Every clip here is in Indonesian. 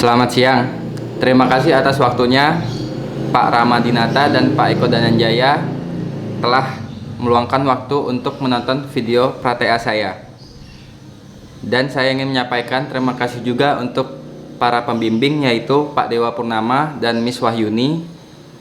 Selamat siang. Terima kasih atas waktunya Pak Ramadinata dan Pak Eko Dananjaya telah meluangkan waktu untuk menonton video pratea saya. Dan saya ingin menyampaikan terima kasih juga untuk para pembimbing, yaitu Pak Dewa Purnama dan Miss Wahyuni,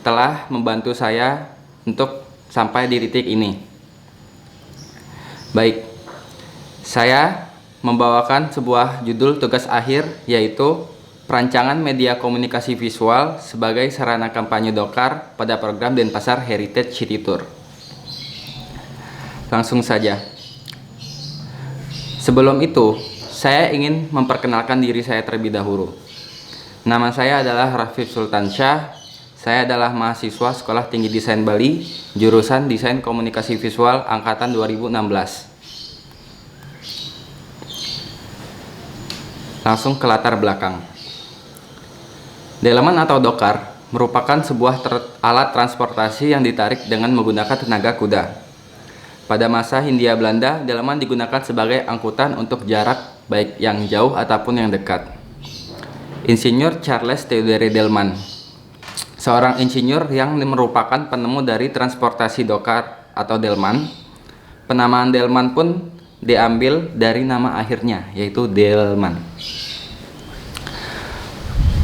telah membantu saya untuk sampai di titik ini. Baik, saya membawakan sebuah judul tugas akhir, yaitu Perancangan Media Komunikasi Visual sebagai Sarana Kampanye Dokar pada program Denpasar Heritage City Tour. Langsung saja. Sebelum itu, saya ingin memperkenalkan diri saya terlebih dahulu. Nama saya adalah Rafif Sultansyah. Saya adalah mahasiswa Sekolah Tinggi Desain Bali, jurusan Desain Komunikasi Visual angkatan 2016. Langsung ke latar belakang. Delman atau dokar merupakan sebuah alat transportasi yang ditarik dengan menggunakan tenaga kuda. Pada masa Hindia Belanda, delman digunakan sebagai angkutan untuk jarak baik yang jauh ataupun yang dekat. Insinyur Charles Theodore Delman, seorang insinyur yang merupakan penemu dari transportasi dokar atau delman. Penamaan delman pun diambil dari nama akhirnya, yaitu delman.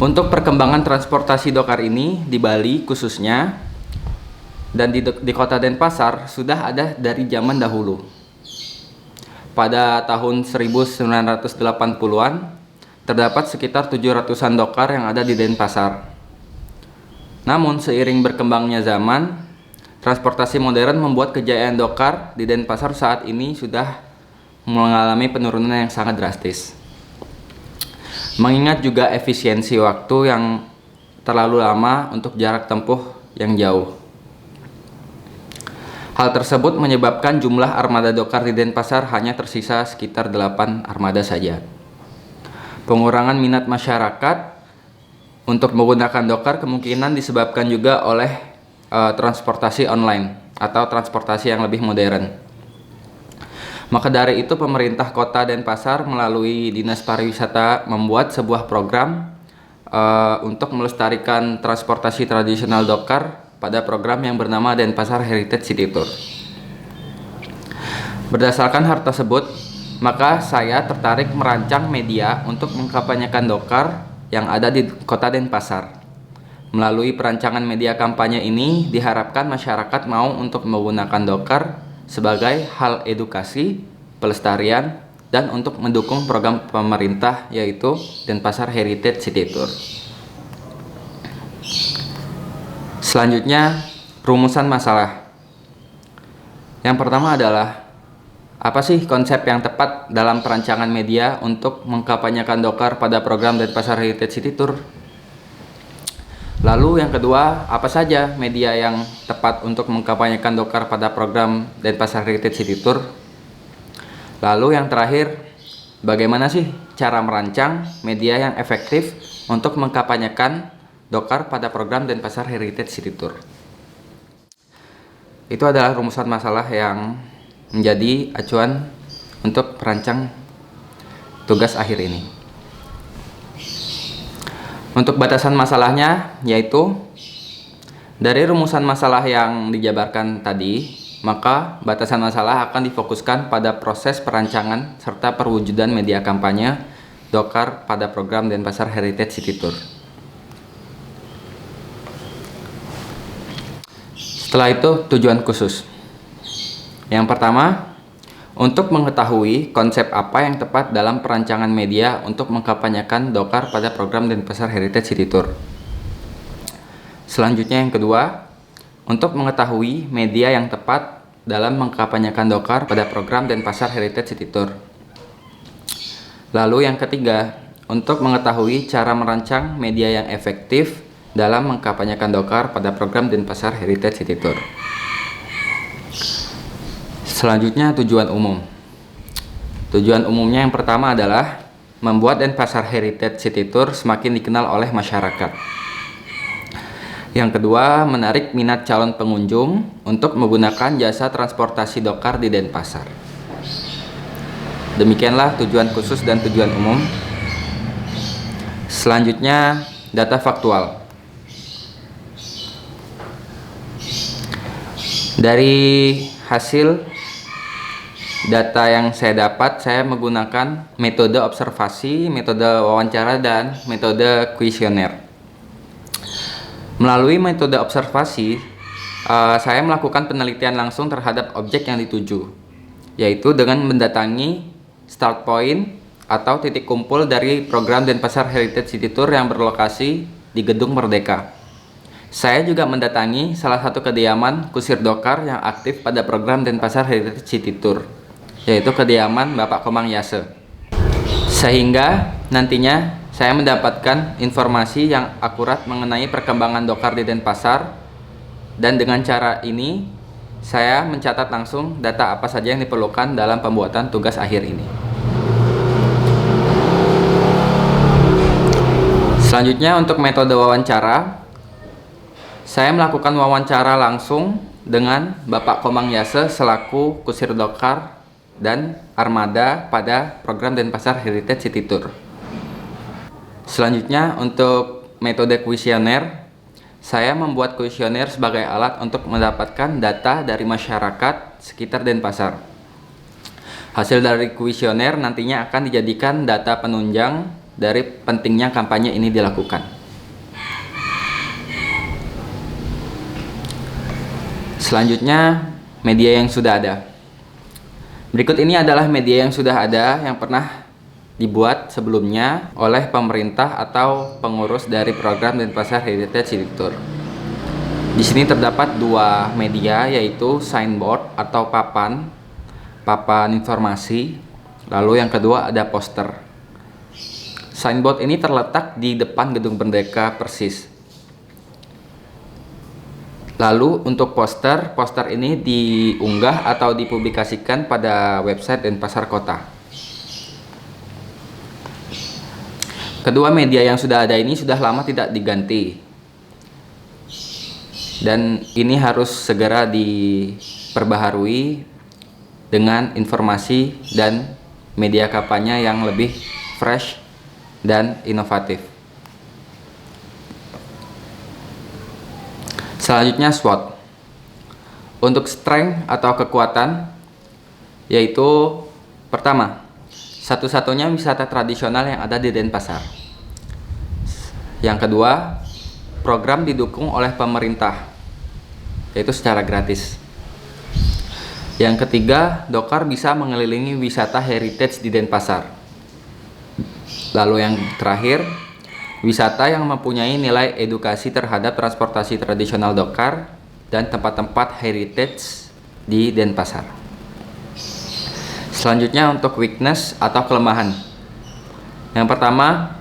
Untuk perkembangan transportasi dokar ini di Bali khususnya dan di kota Denpasar sudah ada dari zaman dahulu. Pada tahun 1980-an terdapat sekitar 700-an dokar yang ada di Denpasar. Namun seiring berkembangnya zaman, transportasi modern membuat kejayaan dokar di Denpasar saat ini sudah mengalami penurunan yang sangat drastis. Mengingat juga efisiensi waktu yang terlalu lama untuk jarak tempuh yang jauh. Hal tersebut menyebabkan jumlah armada dokar di Denpasar hanya tersisa sekitar 8 armada saja. Pengurangan minat masyarakat untuk menggunakan dokar kemungkinan disebabkan juga oleh transportasi online atau transportasi yang lebih modern. Maka dari itu pemerintah kota Denpasar melalui Dinas Pariwisata membuat sebuah program untuk melestarikan transportasi tradisional dokar pada program yang bernama Denpasar Heritage City Tour. Berdasarkan hal tersebut, maka saya tertarik merancang media untuk mengkampanyekan dokar yang ada di kota Denpasar. Melalui perancangan media kampanye ini diharapkan masyarakat mau untuk menggunakan dokar sebagai hal edukasi, pelestarian, dan untuk mendukung program pemerintah yaitu Denpasar Heritage City Tour. Selanjutnya, rumusan masalah. Yang pertama adalah, apa sih konsep yang tepat dalam perancangan media untuk mengkampanyekan dokar pada program Denpasar Heritage City Tour? Lalu yang kedua, apa saja media yang tepat untuk mengkampanyekan dokar pada program Denpasar Heritage City Tour? Lalu yang terakhir, bagaimana sih cara merancang media yang efektif untuk mengkampanyekan dokar pada program Denpasar Heritage City Tour? Itu adalah rumusan masalah yang menjadi acuan untuk perancang tugas akhir ini. Untuk batasan masalahnya, yaitu dari rumusan masalah yang dijabarkan tadi, maka batasan masalah akan difokuskan pada proses perancangan serta perwujudan media kampanye dokar pada program Denpasar Heritage City Tour. Setelah itu, tujuan khusus. Yang pertama, untuk mengetahui konsep apa yang tepat dalam perancangan media untuk mengkampanyekan dokar pada program Denpasar Heritage City Tour. Selanjutnya yang kedua, untuk mengetahui media yang tepat dalam mengkampanyekan dokar pada program Denpasar Heritage City Tour. Lalu yang ketiga, untuk mengetahui cara merancang media yang efektif dalam mengkampanyekan dokar pada program Denpasar Heritage City Tour. Selanjutnya tujuan umum. Tujuan umumnya yang pertama adalah membuat Denpasar Heritage City Tour semakin dikenal oleh masyarakat. Yang kedua, menarik minat calon pengunjung untuk menggunakan jasa transportasi dokar di Denpasar. Demikianlah tujuan khusus dan tujuan umum. Selanjutnya, data faktual. Dari hasil data yang saya dapat, saya menggunakan metode observasi, metode wawancara, dan metode kuesioner. Melalui metode observasi, saya melakukan penelitian langsung terhadap objek yang dituju, yaitu dengan mendatangi start point atau titik kumpul dari program Denpasar Heritage City Tour yang berlokasi di Gedung Merdeka. Saya juga mendatangi salah satu kediaman kusir Dokar yang aktif pada program Denpasar Heritage City Tour, yaitu kediaman Bapak Komang Yase. Sehingga nantinya saya mendapatkan informasi yang akurat mengenai perkembangan Dokar di Denpasar, dan dengan cara ini saya mencatat langsung data apa saja yang diperlukan dalam pembuatan tugas akhir ini. Selanjutnya, untuk metode wawancara, saya melakukan wawancara langsung dengan Bapak Komang Yase selaku kusir Dokar dan armada pada program Denpasar Heritage City Tour. Selanjutnya, untuk metode kuesioner, saya membuat kuesioner sebagai alat untuk mendapatkan data dari masyarakat sekitar Denpasar. Hasil dari kuesioner nantinya akan dijadikan data penunjang dari pentingnya kampanye ini dilakukan. Selanjutnya, media yang sudah ada. Berikut ini adalah media yang sudah ada yang pernah dibuat sebelumnya oleh pemerintah atau pengurus dari program Denpasar Heritage City Tour. Di sini terdapat dua media, yaitu signboard atau papan informasi, lalu yang kedua ada poster. Signboard ini terletak di depan Gedung Merdeka persis. Lalu untuk poster ini diunggah atau dipublikasikan pada website Denpasar Kota. Kedua media yang sudah ada ini sudah lama tidak diganti, dan ini harus segera diperbaharui dengan informasi dan media kampanye yang lebih fresh dan inovatif. Selanjutnya, SWOT. Untuk strength atau kekuatan, yaitu pertama, satu-satunya wisata tradisional yang ada di Denpasar. Yang kedua, program didukung oleh pemerintah, yaitu secara gratis. Yang ketiga, Dokar bisa mengelilingi wisata heritage di Denpasar. Lalu yang terakhir, wisata yang mempunyai nilai edukasi terhadap transportasi tradisional Dokar dan tempat-tempat heritage di Denpasar. Selanjutnya, untuk weakness atau kelemahan. Yang pertama,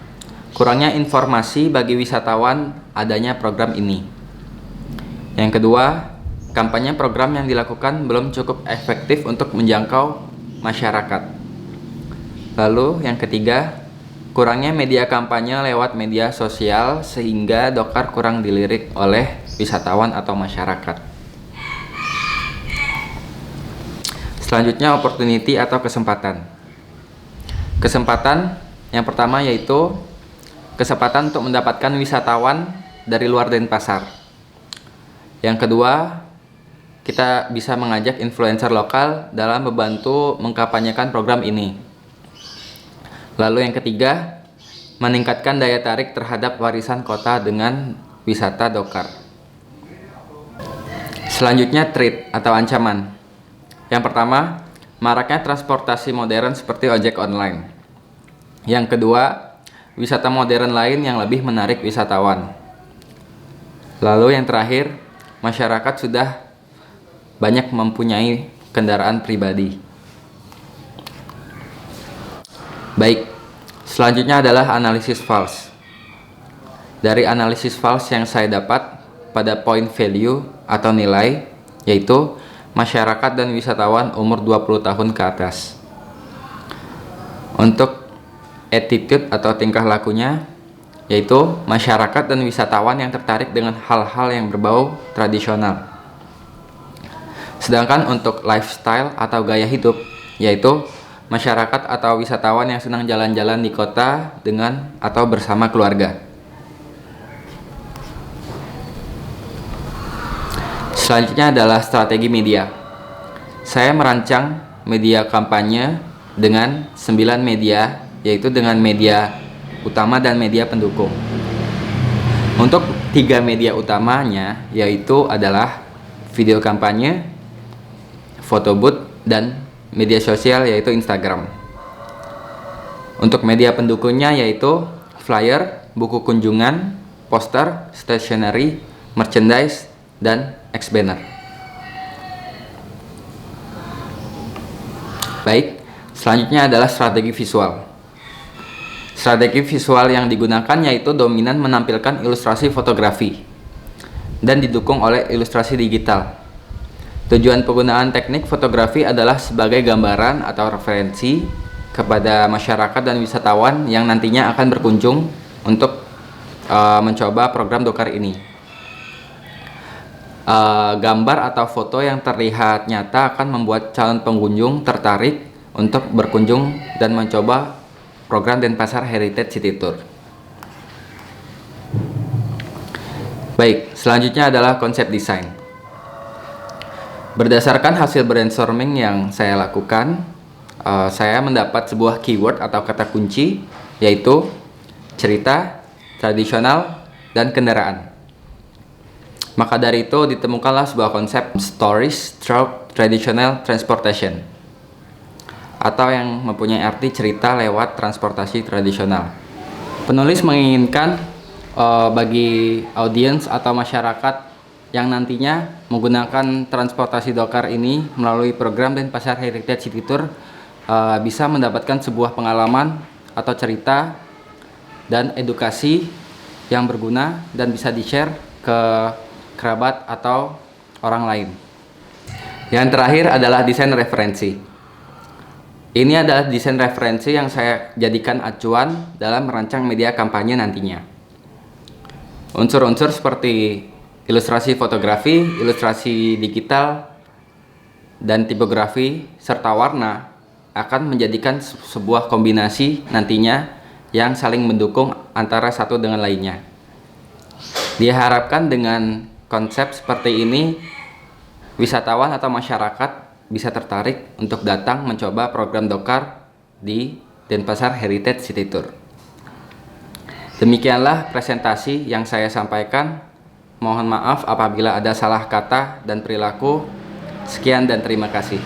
kurangnya informasi bagi wisatawan adanya program ini. Yang kedua, kampanye program yang dilakukan belum cukup efektif untuk menjangkau masyarakat. Lalu yang ketiga, kurangnya media kampanye lewat media sosial sehingga Dokar kurang dilirik oleh wisatawan atau masyarakat. Selanjutnya, opportunity atau kesempatan. Kesempatan yang pertama yaitu kesempatan untuk mendapatkan wisatawan dari luar Denpasar. Yang kedua, kita bisa mengajak influencer lokal dalam membantu mengkampanyekan program ini. Lalu yang ketiga, meningkatkan daya tarik terhadap warisan kota dengan wisata Dokar. Selanjutnya, threat atau ancaman. Yang pertama, maraknya transportasi modern seperti ojek online. Yang kedua, wisata modern lain yang lebih menarik wisatawan. Lalu yang terakhir, masyarakat sudah banyak mempunyai kendaraan pribadi. Baik, selanjutnya adalah analisis false. Dari analisis false yang saya dapat pada point value atau nilai, yaitu masyarakat dan wisatawan umur 20 tahun ke atas. Untuk attitude atau tingkah lakunya, yaitu masyarakat dan wisatawan yang tertarik dengan hal-hal yang berbau tradisional. Sedangkan untuk lifestyle atau gaya hidup, yaitu masyarakat atau wisatawan yang senang jalan-jalan di kota dengan atau bersama keluarga. Selanjutnya adalah strategi media. Saya merancang media kampanye dengan 9 media, yaitu dengan media utama dan media pendukung. Untuk 3 media utamanya yaitu adalah video kampanye, foto booth, dan media sosial yaitu Instagram. Untuk media pendukungnya yaitu flyer, buku kunjungan, poster, stationery, merchandise, dan X-banner. Baik, selanjutnya adalah strategi visual. Strategi visual yang digunakan yaitu dominan menampilkan ilustrasi fotografi dan didukung oleh ilustrasi digital. Tujuan penggunaan teknik fotografi adalah sebagai gambaran atau referensi kepada masyarakat dan wisatawan yang nantinya akan berkunjung untuk mencoba program Dokar ini. Gambar atau foto yang terlihat nyata akan membuat calon pengunjung tertarik untuk berkunjung dan mencoba program Denpasar Heritage City Tour. Baik, selanjutnya adalah konsep desain. Berdasarkan hasil brainstorming yang saya lakukan, saya mendapat sebuah keyword atau kata kunci, yaitu cerita, tradisional, dan kendaraan. Maka dari itu ditemukanlah sebuah konsep stories through traditional transportation, atau yang mempunyai arti cerita lewat transportasi tradisional. Penulis menginginkan bagi audiens atau masyarakat yang nantinya menggunakan transportasi Dokar ini melalui program Denpasar Heritage City Tour bisa mendapatkan sebuah pengalaman atau cerita dan edukasi yang berguna dan bisa di-share ke kerabat atau orang lain. Yang terakhir adalah desain referensi. Ini adalah desain referensi yang saya jadikan acuan dalam merancang media kampanye nantinya. Unsur-unsur seperti ilustrasi fotografi, ilustrasi digital, dan tipografi serta warna akan menjadikan sebuah kombinasi nantinya yang saling mendukung antara satu dengan lainnya. Diharapkan dengan konsep seperti ini, wisatawan atau masyarakat bisa tertarik untuk datang mencoba program Dokar di Denpasar Heritage City Tour. Demikianlah presentasi yang saya sampaikan. Mohon maaf apabila ada salah kata dan perilaku. Sekian dan terima kasih.